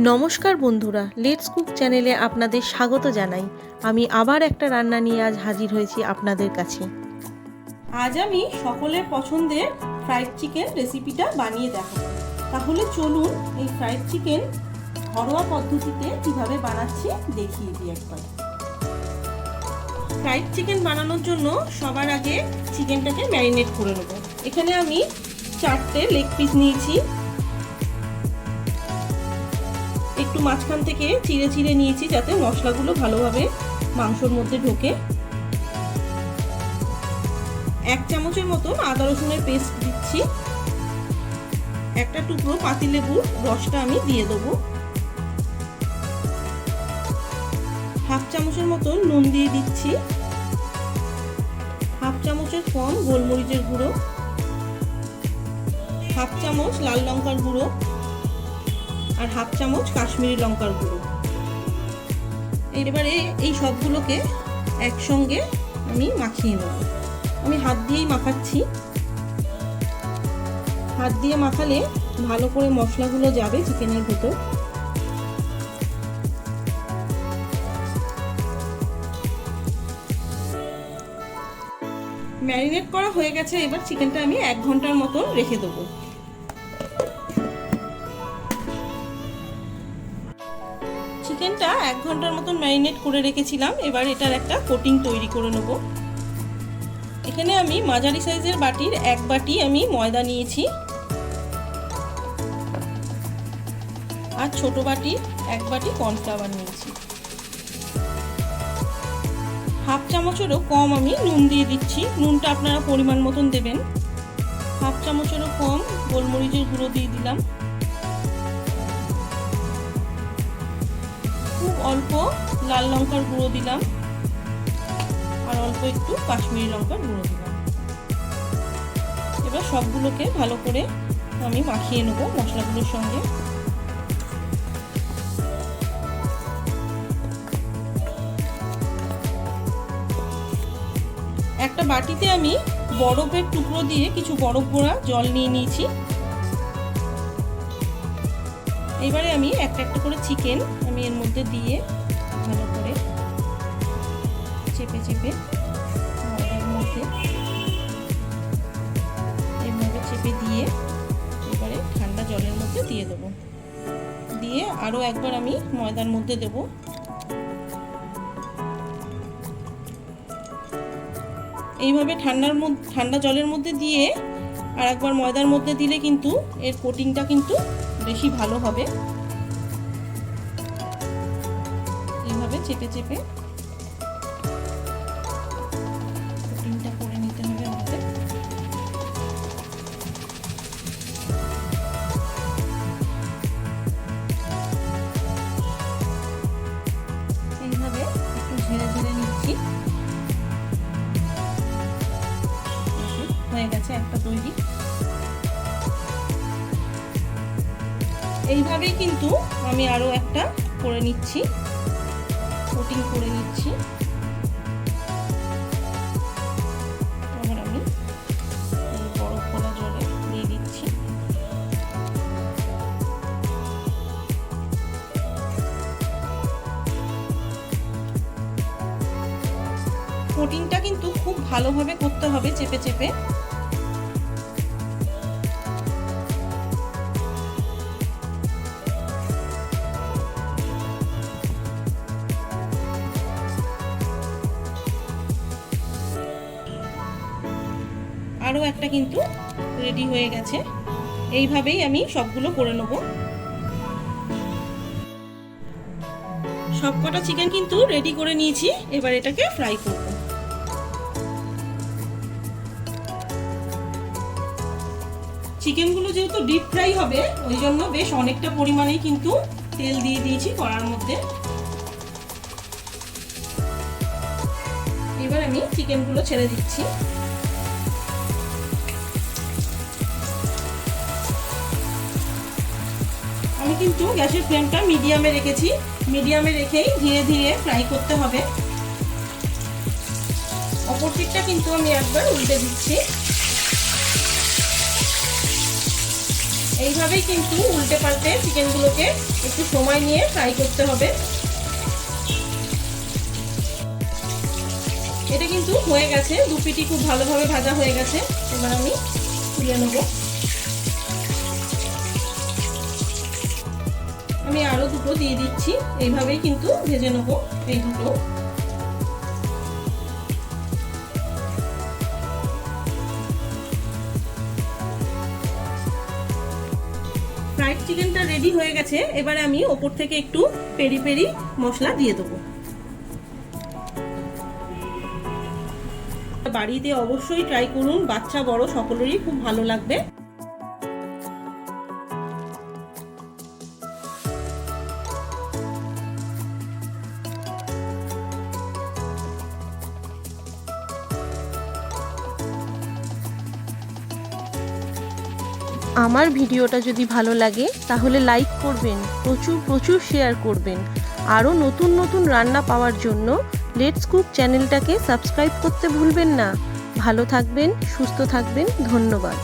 নমস্কার বন্ধুরা, let's cook চ্যানেলে আপনাদের স্বাগত জানাই। আমি আবার একটা রান্না নিয়ে আজ হাজির হয়েছি আপনাদের কাছে। আজ আমি সকলের পছন্দের ফ্রাইড চিকেন রেসিপিটা বানিয়ে দেখাবো। তাহলে চলুন এই ফ্রাইড চিকেন ঘরোয়া পদ্ধতিতে কিভাবে বানাচ্ছি দেখিয়ে দিই একবার। ফ্রাইড চিকেন বানানোর জন্য সবার আগে চিকেনটাকে ম্যারিনেট করে নেব। এখানে আমি 4টে লেগ পিস নিয়েছি, একটু মাঝখান থেকে চিড়ে চিড়ে নিয়েছি যাতে মশলাগুলো ভালোভাবে মাংসর মধ্যে ঢোকে। 1 চামচের মতন আদা রসুনের পেস্ট দিচ্ছি। একটা টুকরো পাতিলেবুর রসটা আমি দিয়ে দেবো। 1/2 চামচের মতন নুন দিয়ে দিচ্ছি। 1/2 চামচের কম গোলমরিচের গুঁড়ো, 1/2 চামচ লাল লঙ্কার গুঁড়ো আর 1/2 চামচ কাশ্মীরি লঙ্কার গুঁড়ো। এবারে এই সবগুলোকে একসঙ্গে আমি মাখিয়ে নেব। আমি হাত দিয়েই মাখাচ্ছি। হাত দিয়ে মাখালে ভালো করে মশলাগুলো যাবে চিকেনের ভেতর। ম্যারিনেট করা হয়ে গেছে, এবার চিকেনটা আমি 1 ঘন্টার মতন রেখে দেবো। চিকেনটা 1 ঘন্টার মতন ম্যারিনেট করে রেখেছিলাম। এবার এটার একটা কোটিং তৈরি করে নেব। এখানে আমি মাঝারি সাইজের বাটির 1 বাটি আমি ময়দা নিয়েছি আর ছোট বাটির 1 বাটি কর্নফ্লাওয়ার নিয়েছি। 1/2 চামচেরও কম আমি নুন দিয়ে দিচ্ছি। নুনটা আপনারা পরিমাণ মতন দেবেন। 1/2 চামচেরও কম গোলমরিচের গুঁড়ো দিয়ে দিলাম। খুব অল্প লাল লঙ্কার গুঁড়ো দিলাম আর অল্প একটু কাশ্মীরি লঙ্কার গুঁড়ো দিলাম। এবার সবগুলোকে ভালো করে আমি মাখিয়ে নেব মশলাগুলোর সঙ্গে। একটা বাটিতে আমি বরফের টুকরো দিয়ে কিছু বরফ ভরা জল নিয়ে নিয়েছি। এবারে আমি একটা একটা করে চিকেন আমি এর মধ্যে দিয়ে ভালো করে চেপে চেপে ময়দার মধ্যে এইভাবে চেপে দিয়ে এবারে ঠান্ডা জলের মধ্যে দিয়ে দেবো। দিয়ে আরও একবার আমি ময়দার মধ্যে দেব। এইভাবে ঠান্ডা জলের মধ্যে দিয়ে আর একবার ময়দার মধ্যে দিলে কিন্তু এর কোটিংটা কিন্তু বেশি ভালো হবে। এইভাবে চেপে চেপে কোটিংটা করে নিতে হবে আমাদের। এইভাবে একটু ঝেড়ে ঝেড়ে নিচ্ছি। হয়ে গেছে একটা তৈরি। এইভাবেই কিন্তু আমি আরো একটা করে নিচ্ছি, কোটিং করে নিচ্ছি। এবার আমি বরফ ভরা জলে দিয়ে দিচ্ছি। কোটিংটা কিন্তু খুব ভালোভাবে করতে হবে চেপে চেপে। আরও একটা কিন্তু রেডি হয়ে গেছে। এইভাবেই আমি সবগুলো করে নেব। সবকটা চিকেন কিন্তু রেডি করে নিয়েছি। এবার এটাকে ফ্রাই করব। চিকেনগুলো যেহেতু ডিপ ফ্রাই হবে ওই জন্য বেশ অনেকটা পরিমাণেই কিন্তু তেল দিয়ে দিয়েছি কড়ার মধ্যে। এবার আমি চিকেনগুলো ছেড়ে দিচ্ছি। আমি কিন্তু গ্যাসের ফ্লেমটা মিডিয়ামে রেখেছি। মিডিয়ামে রেখেই ধীরে ধীরে ফ্রাই করতে হবে। অপর দিকটা কিন্তু আমি একবার উল্টে দিচ্ছি। এইভাবেই কিন্তু উল্টে পাল্টে চিকেনগুলোকে একটু সময় নিয়ে ফ্রাই করতে হবে। এটা কিন্তু হয়ে গেছে, দু পিঠই খুব ভালোভাবে ভাজা হয়ে গেছে। এবার আমি তুলে নেব। আমি আরো দুটো দিয়ে দিচ্ছি, এইভাবেই কিন্তু ভেজে নেব এই দুটো। ফ্রাইড চিকেনটা রেডি হয়ে গেছে। এবারে আমি ওপর থেকে একটু পেরি পেরি মশলা দিয়ে দেবো। বাড়িতে অবশ্যই ট্রাই করুন, বাচ্চা বড় সকলেরই খুব ভালো লাগবে। আমার ভিডিওটা যদি ভালো লাগে তাহলে লাইক করবেন, প্রচুর শেয়ার করবেন। আরও নতুন নতুন রান্না পাওয়ার জন্য লেটস কুক চ্যানেলটাকে সাবস্ক্রাইব করতে ভুলবেন না। ভালো থাকবেন, সুস্থ থাকবেন, ধন্যবাদ।